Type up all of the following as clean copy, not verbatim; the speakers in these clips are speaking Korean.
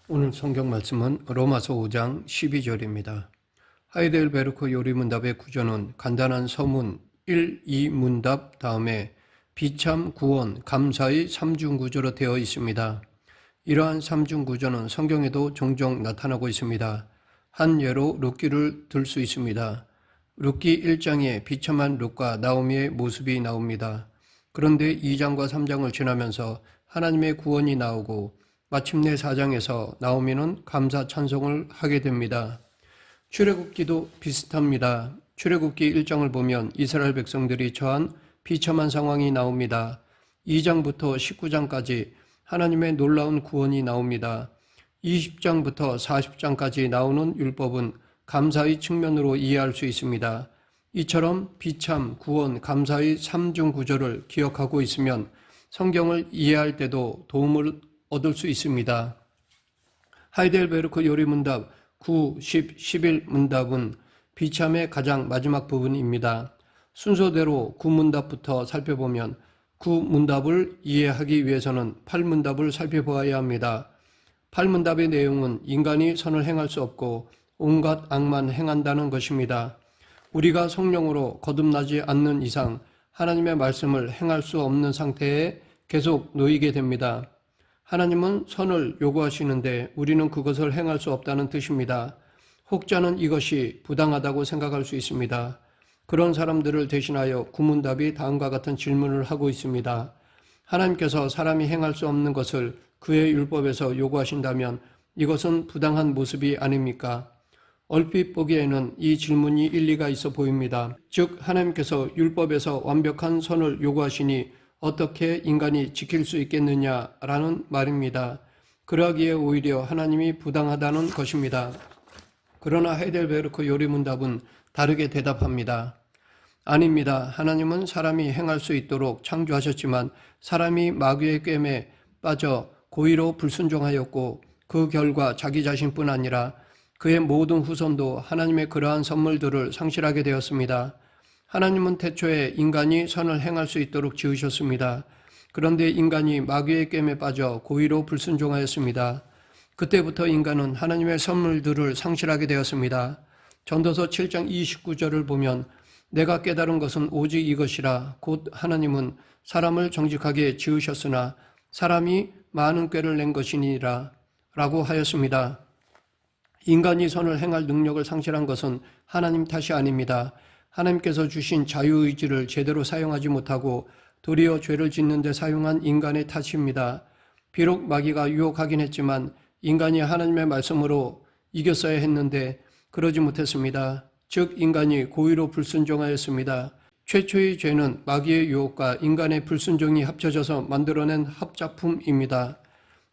오늘 성경 말씀은 로마서 5장 12절입니다. 하이델베르크 요리문답의 구조는 간단한 서문 1, 2문답 다음에 비참, 구원, 감사의 삼중구조로 되어 있습니다. 이러한 삼중구조는 성경에도 종종 나타나고 있습니다. 한 예로 룻기를 들 수 있습니다. 룻기 1장에 비참한 룻과 나오미의 모습이 나옵니다. 그런데 2장과 3장을 지나면서 하나님의 구원이 나오고 마침내 4장에서 나오미는 감사 찬송을 하게 됩니다. 출애굽기도 비슷합니다. 출애굽기 1장을 보면 이스라엘 백성들이 처한 비참한 상황이 나옵니다. 2장부터 19장까지 하나님의 놀라운 구원이 나옵니다. 20장부터 40장까지 나오는 율법은 감사의 측면으로 이해할 수 있습니다. 이처럼 비참, 구원, 감사의 삼중 구조를 기억하고 있으면 성경을 이해할 때도 도움을 얻을 수 있습니다. 하이델베르크 요리문답 9, 10, 11문답은 비참의 가장 마지막 부분입니다. 순서대로 9문답부터 살펴보면 9문답을 이해하기 위해서는 8문답을 살펴보아야 합니다. 8문답의 내용은 인간이 선을 행할 수 없고 온갖 악만 행한다는 것입니다. 우리가 성령으로 거듭나지 않는 이상 하나님의 말씀을 행할 수 없는 상태에 계속 놓이게 됩니다. 하나님은 선을 요구하시는데 우리는 그것을 행할 수 없다는 뜻입니다. 혹자는 이것이 부당하다고 생각할 수 있습니다. 그런 사람들을 대신하여 구문답이 다음과 같은 질문을 하고 있습니다. 하나님께서 사람이 행할 수 없는 것을 그의 율법에서 요구하신다면 이것은 부당한 모습이 아닙니까? 얼핏 보기에는 이 질문이 일리가 있어 보입니다. 즉 하나님께서 율법에서 완벽한 선을 요구하시니 어떻게 인간이 지킬 수 있겠느냐라는 말입니다. 그러기에 오히려 하나님이 부당하다는 것입니다. 그러나 하이델베르크 요리문답은 다르게 대답합니다. 아닙니다. 하나님은 사람이 행할 수 있도록 창조하셨지만 사람이 마귀의 꿰매에 빠져 고의로 불순종하였고 그 결과 자기 자신뿐 아니라 그의 모든 후손도 하나님의 그러한 선물들을 상실하게 되었습니다. 하나님은 태초에 인간이 선을 행할 수 있도록 지으셨습니다. 그런데 인간이 마귀의 꿰매에 빠져 고의로 불순종하였습니다. 그때부터 인간은 하나님의 선물들을 상실하게 되었습니다. 전도서 7장 29절을 보면 내가 깨달은 것은 오직 이것이라 곧 하나님은 사람을 정직하게 지으셨으나 사람이 많은 꾀를 낸 것이니라 라고 하였습니다. 인간이 선을 행할 능력을 상실한 것은 하나님 탓이 아닙니다. 하나님께서 주신 자유의지를 제대로 사용하지 못하고 도리어 죄를 짓는 데 사용한 인간의 탓입니다. 비록 마귀가 유혹하긴 했지만 인간이 하나님의 말씀으로 이겼어야 했는데 그러지 못했습니다. 즉 인간이 고의로 불순종하였습니다. 최초의 죄는 마귀의 유혹과 인간의 불순종이 합쳐져서 만들어낸 합작품입니다.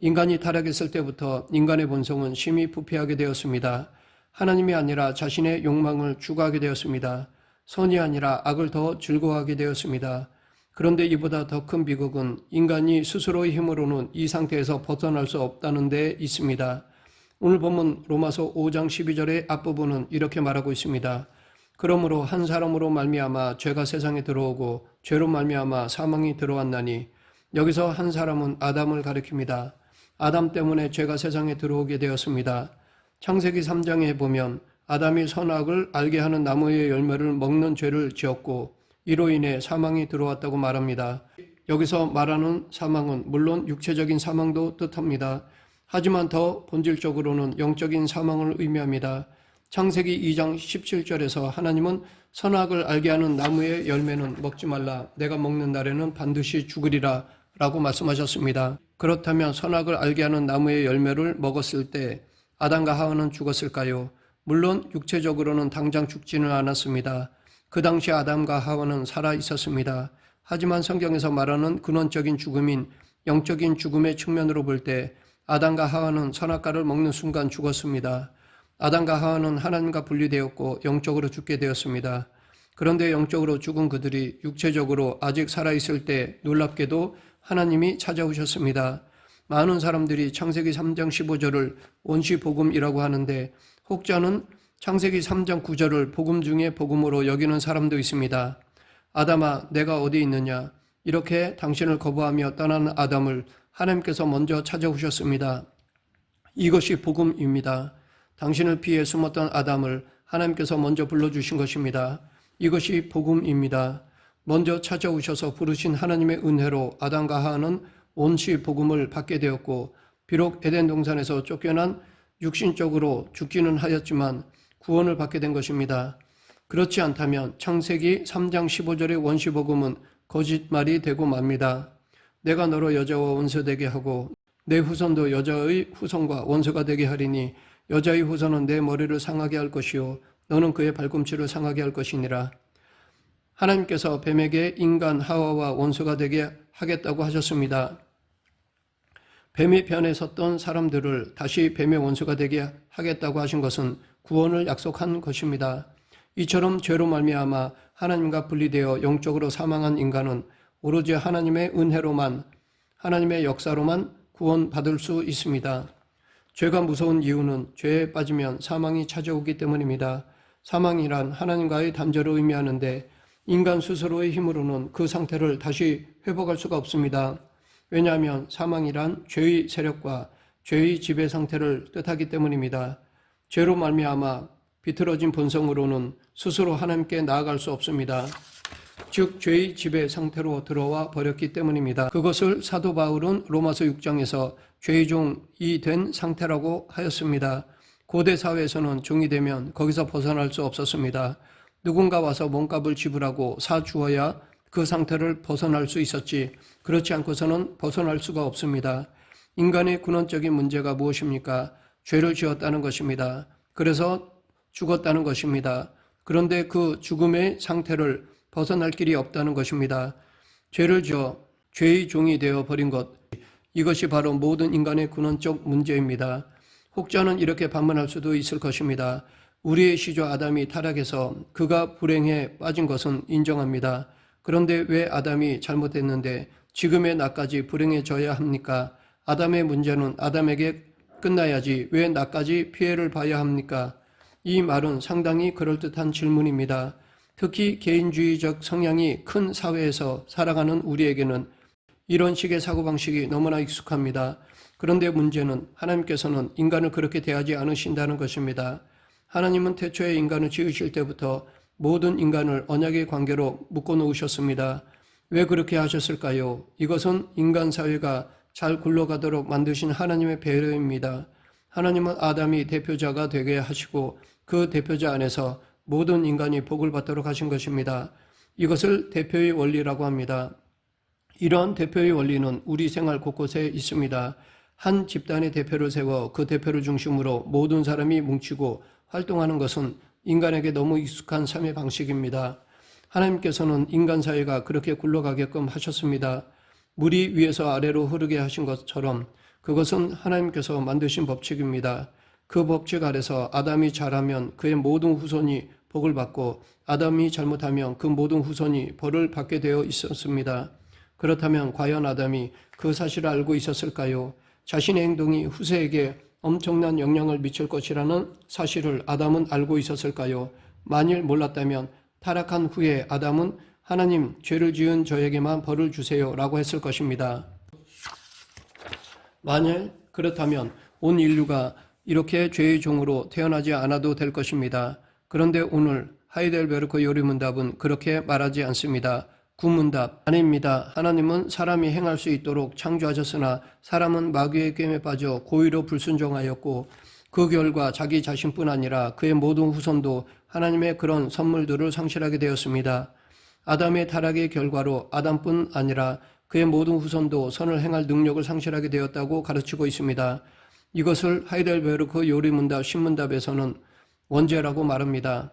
인간이 타락했을 때부터 인간의 본성은 심히 부패하게 되었습니다. 하나님이 아니라 자신의 욕망을 추구하게 되었습니다. 선이 아니라 악을 더 즐거워하게 되었습니다. 그런데 이보다 더 큰 비극은 인간이 스스로의 힘으로는 이 상태에서 벗어날 수 없다는 데 있습니다. 오늘 본문 로마서 5장 12절의 앞부분은 이렇게 말하고 있습니다. 그러므로 한 사람으로 말미암아 죄가 세상에 들어오고 죄로 말미암아 사망이 들어왔나니 여기서 한 사람은 아담을 가리킵니다. 아담 때문에 죄가 세상에 들어오게 되었습니다. 창세기 3장에 보면 아담이 선악을 알게 하는 나무의 열매를 먹는 죄를 지었고 이로 인해 사망이 들어왔다고 말합니다. 여기서 말하는 사망은 물론 육체적인 사망도 뜻합니다. 하지만 더 본질적으로는 영적인 사망을 의미합니다. 창세기 2장 17절에서 하나님은 선악을 알게 하는 나무의 열매는 먹지 말라. 내가 먹는 날에는 반드시 죽으리라 라고 말씀하셨습니다. 그렇다면 선악을 알게 하는 나무의 열매를 먹었을 때 아담과 하와는 죽었을까요? 물론 육체적으로는 당장 죽지는 않았습니다. 그 당시 아담과 하와는 살아 있었습니다. 하지만 성경에서 말하는 근원적인 죽음인 영적인 죽음의 측면으로 볼 때 아담과 하와는 선악과를 먹는 순간 죽었습니다. 아담과 하와는 하나님과 분리되었고 영적으로 죽게 되었습니다. 그런데 영적으로 죽은 그들이 육체적으로 아직 살아있을 때 놀랍게도 하나님이 찾아오셨습니다. 많은 사람들이 창세기 3장 15절을 원시복음이라고 하는데 혹자는 창세기 3장 9절을 복음 중에 복음으로 여기는 사람도 있습니다. 아담아 내가 어디 있느냐? 이렇게 당신을 거부하며 떠난 아담을 하나님께서 먼저 찾아오셨습니다. 이것이 복음입니다. 당신을 피해 숨었던 아담을 하나님께서 먼저 불러주신 것입니다. 이것이 복음입니다. 먼저 찾아오셔서 부르신 하나님의 은혜로 아담과 하와는 온시 복음을 받게 되었고, 비록 에덴 동산에서 쫓겨난 육신적으로 죽기는 하였지만 구원을 받게 된 것입니다. 그렇지 않다면 창세기 3장 15절의 원시복음은 거짓말이 되고 맙니다. 내가 너로 여자와 원수되게 하고 내 후손도 여자의 후손과 원수가 되게 하리니 여자의 후손은 내 머리를 상하게 할 것이요 너는 그의 발꿈치를 상하게 할 것이니라. 하나님께서 뱀에게 인간 하와와 원수가 되게 하겠다고 하셨습니다. 뱀의 편에 섰던 사람들을 다시 뱀의 원수가 되게 하겠다고 하신 것은 구원을 약속한 것입니다. 이처럼 죄로 말미암아 하나님과 분리되어 영적으로 사망한 인간은 오로지 하나님의 은혜로만, 하나님의 역사로만 구원받을 수 있습니다. 죄가 무서운 이유는 죄에 빠지면 사망이 찾아오기 때문입니다. 사망이란 하나님과의 단절을 의미하는데 인간 스스로의 힘으로는 그 상태를 다시 회복할 수가 없습니다. 왜냐하면 사망이란 죄의 세력과 죄의 지배 상태를 뜻하기 때문입니다. 죄로 말미암아 비틀어진 본성으로는 스스로 하나님께 나아갈 수 없습니다. 즉 죄의 지배 상태로 들어와 버렸기 때문입니다. 그것을 사도 바울은 로마서 6장에서 죄의 종이 된 상태라고 하였습니다. 고대 사회에서는 종이 되면 거기서 벗어날 수 없었습니다. 누군가 와서 몸값을 지불하고 사주어야 그 상태를 벗어날 수 있었지, 그렇지 않고서는 벗어날 수가 없습니다. 인간의 근원적인 문제가 무엇입니까? 죄를 지었다는 것입니다. 그래서 죽었다는 것입니다. 그런데 그 죽음의 상태를 벗어날 길이 없다는 것입니다. 죄를 지어 죄의 종이 되어 버린 것, 이것이 바로 모든 인간의 근원적 문제입니다. 혹자는 이렇게 반문할 수도 있을 것입니다. 우리의 시조 아담이 타락해서 그가 불행에 빠진 것은 인정합니다. 그런데 왜 아담이 잘못했는데 지금의 나까지 불행해져야 합니까? 아담의 문제는 아담에게 끝나야지 왜 나까지 피해를 봐야 합니까? 이 말은 상당히 그럴듯한 질문입니다. 특히 개인주의적 성향이 큰 사회에서 살아가는 우리에게는 이런 식의 사고방식이 너무나 익숙합니다. 그런데 문제는 하나님께서는 인간을 그렇게 대하지 않으신다는 것입니다. 하나님은 태초에 인간을 지으실 때부터 모든 인간을 언약의 관계로 묶어놓으셨습니다. 왜 그렇게 하셨을까요? 이것은 인간 사회가 잘 굴러가도록 만드신 하나님의 배려입니다. 하나님은 아담이 대표자가 되게 하시고 그 대표자 안에서 모든 인간이 복을 받도록 하신 것입니다. 이것을 대표의 원리라고 합니다. 이러한 대표의 원리는 우리 생활 곳곳에 있습니다. 한 집단의 대표를 세워 그 대표를 중심으로 모든 사람이 뭉치고 활동하는 것은 인간에게 너무 익숙한 삶의 방식입니다. 하나님께서는 인간 사회가 그렇게 굴러가게끔 하셨습니다. 물이 위에서 아래로 흐르게 하신 것처럼 그것은 하나님께서 만드신 법칙입니다. 그 법칙 아래서 아담이 잘하면 그의 모든 후손이 복을 받고 아담이 잘못하면 그 모든 후손이 벌을 받게 되어 있었습니다. 그렇다면 과연 아담이 그 사실을 알고 있었을까요? 자신의 행동이 후세에게 엄청난 영향을 미칠 것이라는 사실을 아담은 알고 있었을까요? 만일 몰랐다면 타락한 후에 아담은 하나님, 죄를 지은 저에게만 벌을 주세요 라고 했을 것입니다. 만일 그렇다면 온 인류가 이렇게 죄의 종으로 태어나지 않아도 될 것입니다. 그런데 오늘 하이델베르크 요리문답은 그렇게 말하지 않습니다. 구문답, 아닙니다. 하나님은 사람이 행할 수 있도록 창조하셨으나 사람은 마귀의 꾀에 빠져 고의로 불순종하였고 그 결과 자기 자신뿐 아니라 그의 모든 후손도 하나님의 그런 선물들을 상실하게 되었습니다. 아담의 타락의 결과로 아담뿐 아니라 그의 모든 후손도 선을 행할 능력을 상실하게 되었다고 가르치고 있습니다. 이것을 하이델베르크 요리문답 신문답에서는 원죄라고 말합니다.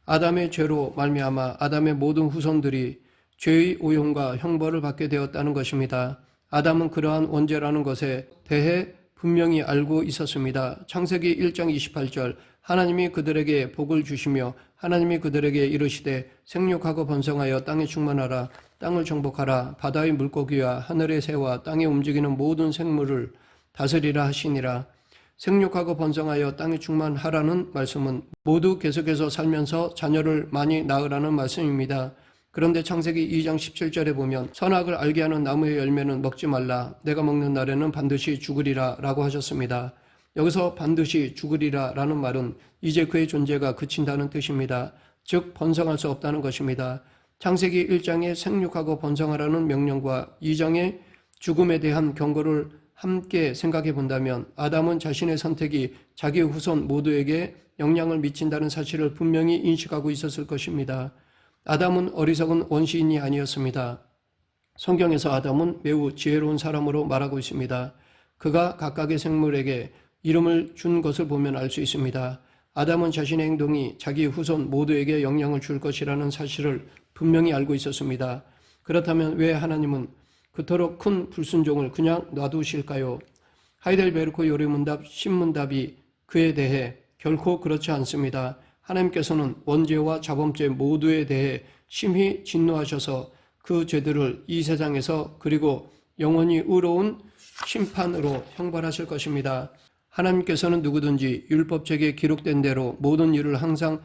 아담의 죄로 말미암아 아담의 모든 후손들이 죄의 오용과 형벌을 받게 되었다는 것입니다. 아담은 그러한 원죄라는 것에 대해 분명히 알고 있었습니다. 창세기 1장 28절 하나님이 그들에게 복을 주시며 하나님이 그들에게 이르시되 생육하고 번성하여 땅에 충만하라 땅을 정복하라 바다의 물고기와 하늘의 새와 땅에 움직이는 모든 생물을 다스리라 하시니라. 생육하고 번성하여 땅에 충만하라는 말씀은 모두 계속해서 살면서 자녀를 많이 낳으라는 말씀입니다. 그런데 창세기 2장 17절에 보면 선악을 알게 하는 나무의 열매는 먹지 말라. 내가 먹는 날에는 반드시 죽으리라 라고 하셨습니다. 여기서 반드시 죽으리라 라는 말은 이제 그의 존재가 그친다는 뜻입니다. 즉 번성할 수 없다는 것입니다. 창세기 1장의 생육하고 번성하라는 명령과 2장의 죽음에 대한 경고를 함께 생각해 본다면 아담은 자신의 선택이 자기 후손 모두에게 영향을 미친다는 사실을 분명히 인식하고 있었을 것입니다. 아담은 어리석은 원시인이 아니었습니다. 성경에서 아담은 매우 지혜로운 사람으로 말하고 있습니다. 그가 각각의 생물에게 이름을 준 것을 보면 알 수 있습니다. 아담은 자신의 행동이 자기 후손 모두에게 영향을 줄 것이라는 사실을 분명히 알고 있었습니다. 그렇다면 왜 하나님은 그토록 큰 불순종을 그냥 놔두실까요? 하이델베르크 요리문답 신문답이 그에 대해 결코 그렇지 않습니다. 하나님께서는 원죄와 자범죄 모두에 대해 심히 진노하셔서 그 죄들을 이 세상에서 그리고 영원히 의로운 심판으로 형벌하실 것입니다. 하나님께서는 누구든지 율법책에 기록된 대로 모든 일을 항상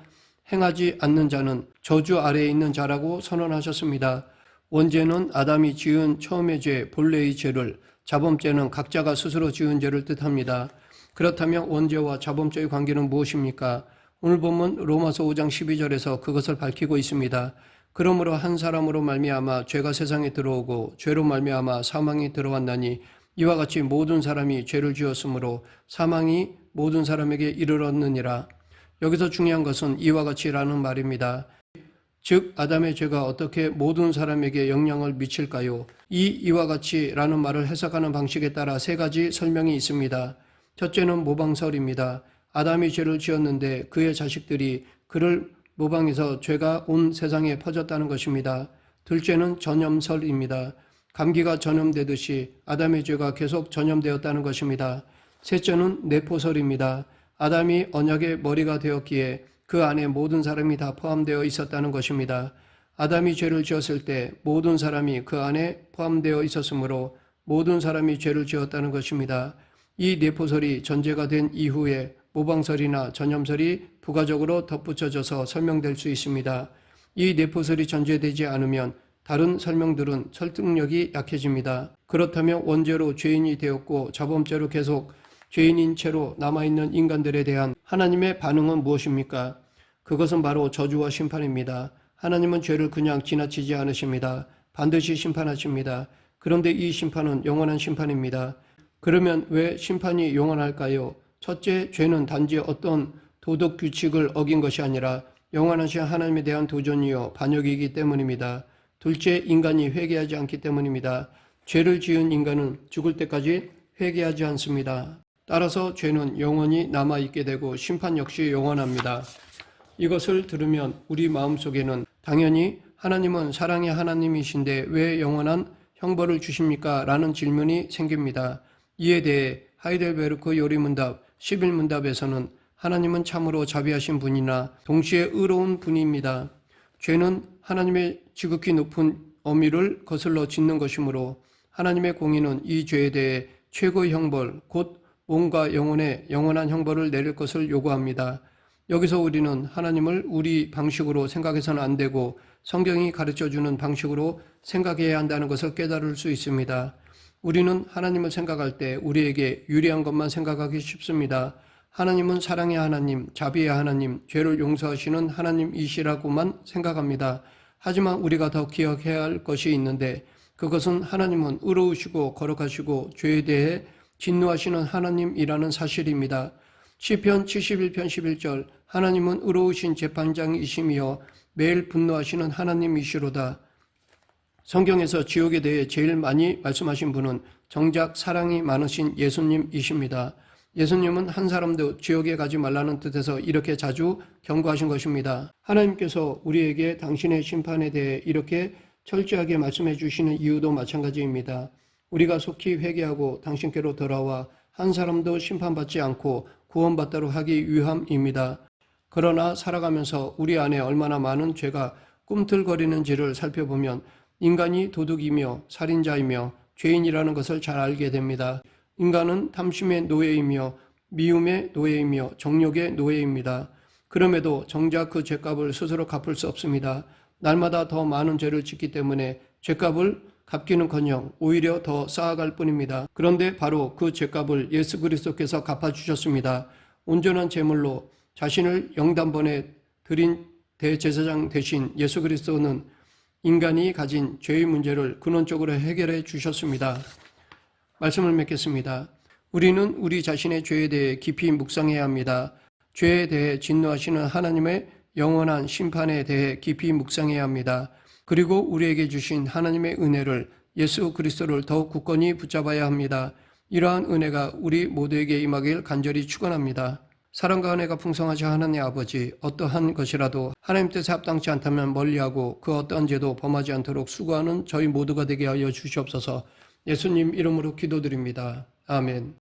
행하지 않는 자는 저주 아래에 있는 자라고 선언하셨습니다. 원죄는 아담이 지은 처음의 죄, 본래의 죄를, 자범죄는 각자가 스스로 지은 죄를 뜻합니다. 그렇다면 원죄와 자범죄의 관계는 무엇입니까? 오늘 본문 로마서 5장 12절에서 그것을 밝히고 있습니다. 그러므로 한 사람으로 말미암아 죄가 세상에 들어오고 죄로 말미암아 사망이 들어왔나니 이와 같이 모든 사람이 죄를 지었으므로 사망이 모든 사람에게 이르렀느니라. 여기서 중요한 것은 이와 같이라는 말입니다. 즉 아담의 죄가 어떻게 모든 사람에게 영향을 미칠까요? 이와 같이라는 말을 해석하는 방식에 따라 세 가지 설명이 있습니다. 첫째는 모방설입니다. 아담이 죄를 지었는데 그의 자식들이 그를 모방해서 죄가 온 세상에 퍼졌다는 것입니다. 둘째는 전염설입니다. 감기가 전염되듯이 아담의 죄가 계속 전염되었다는 것입니다. 셋째는 내포설입니다. 아담이 언약의 머리가 되었기에 그 안에 모든 사람이 다 포함되어 있었다는 것입니다. 아담이 죄를 지었을 때 모든 사람이 그 안에 포함되어 있었으므로 모든 사람이 죄를 지었다는 것입니다. 이 내포설이 전제가 된 이후에 모방설이나 전염설이 부가적으로 덧붙여져서 설명될 수 있습니다. 이 내포설이 전제되지 않으면 다른 설명들은 설득력이 약해집니다. 그렇다면 원죄로 죄인이 되었고 자범죄로 계속 죄인인 채로 남아있는 인간들에 대한 하나님의 반응은 무엇입니까? 그것은 바로 저주와 심판입니다. 하나님은 죄를 그냥 지나치지 않으십니다. 반드시 심판하십니다. 그런데 이 심판은 영원한 심판입니다. 그러면 왜 심판이 영원할까요? 첫째, 죄는 단지 어떤 도덕 규칙을 어긴 것이 아니라 영원하신 하나님에 대한 도전이요 반역이기 때문입니다. 둘째, 인간이 회개하지 않기 때문입니다. 죄를 지은 인간은 죽을 때까지 회개하지 않습니다. 따라서 죄는 영원히 남아있게 되고 심판 역시 영원합니다. 이것을 들으면 우리 마음속에는 당연히 하나님은 사랑의 하나님이신데 왜 영원한 형벌을 주십니까? 라는 질문이 생깁니다. 이에 대해 하이델베르크 요리문답 11문답에서는 하나님은 참으로 자비하신 분이나 동시에 의로운 분입니다. 죄는 하나님의 지극히 높은 어미를 거슬러 짓는 것이므로 하나님의 공의는 이 죄에 대해 최고의 형벌, 곧 몸과 영혼에 영원한 형벌을 내릴 것을 요구합니다. 여기서 우리는 하나님을 우리 방식으로 생각해서는 안 되고 성경이 가르쳐주는 방식으로 생각해야 한다는 것을 깨달을 수 있습니다. 우리는 하나님을 생각할 때 우리에게 유리한 것만 생각하기 쉽습니다. 하나님은 사랑의 하나님, 자비의 하나님, 죄를 용서하시는 하나님이시라고만 생각합니다. 하지만 우리가 더 기억해야 할 것이 있는데 그것은 하나님은 의로우시고 거룩하시고 죄에 대해 진노하시는 하나님이라는 사실입니다. 시편 71편 11절 하나님은 의로우신 재판장이시며 매일 분노하시는 하나님이시로다. 성경에서 지옥에 대해 제일 많이 말씀하신 분은 정작 사랑이 많으신 예수님이십니다. 예수님은 한 사람도 지옥에 가지 말라는 뜻에서 이렇게 자주 경고하신 것입니다. 하나님께서 우리에게 당신의 심판에 대해 이렇게 철저하게 말씀해 주시는 이유도 마찬가지입니다. 우리가 속히 회개하고 당신께로 돌아와 한 사람도 심판받지 않고 구원받도록 하기 위함입니다. 그러나 살아가면서 우리 안에 얼마나 많은 죄가 꿈틀거리는지를 살펴보면 인간이 도둑이며 살인자이며 죄인이라는 것을 잘 알게 됩니다. 인간은 탐심의 노예이며 미움의 노예이며 정욕의 노예입니다. 그럼에도 정작 그 죄값을 스스로 갚을 수 없습니다. 날마다 더 많은 죄를 짓기 때문에 죄값을 갚기는커녕 오히려 더 쌓아갈 뿐입니다. 그런데 바로 그 죄값을 예수 그리스도께서 갚아주셨습니다. 온전한 제물로 자신을 영단번에 드린 대제사장 대신 예수 그리스도는 인간이 가진 죄의 문제를 근원적으로 해결해 주셨습니다. 말씀을 맺겠습니다. 우리는 우리 자신의 죄에 대해 깊이 묵상해야 합니다. 죄에 대해 진노하시는 하나님의 영원한 심판에 대해 깊이 묵상해야 합니다. 그리고 우리에게 주신 하나님의 은혜를 예수 그리스도를 더욱 굳건히 붙잡아야 합니다. 이러한 은혜가 우리 모두에게 임하길 간절히 축원합니다. 사랑과 은혜가 풍성하신 하나님 아버지, 어떠한 것이라도 하나님 뜻에 합당치 않다면 멀리하고 그 어떠한 죄도 범하지 않도록 수고하는 저희 모두가 되게 하여 주시옵소서. 예수님 이름으로 기도드립니다. 아멘.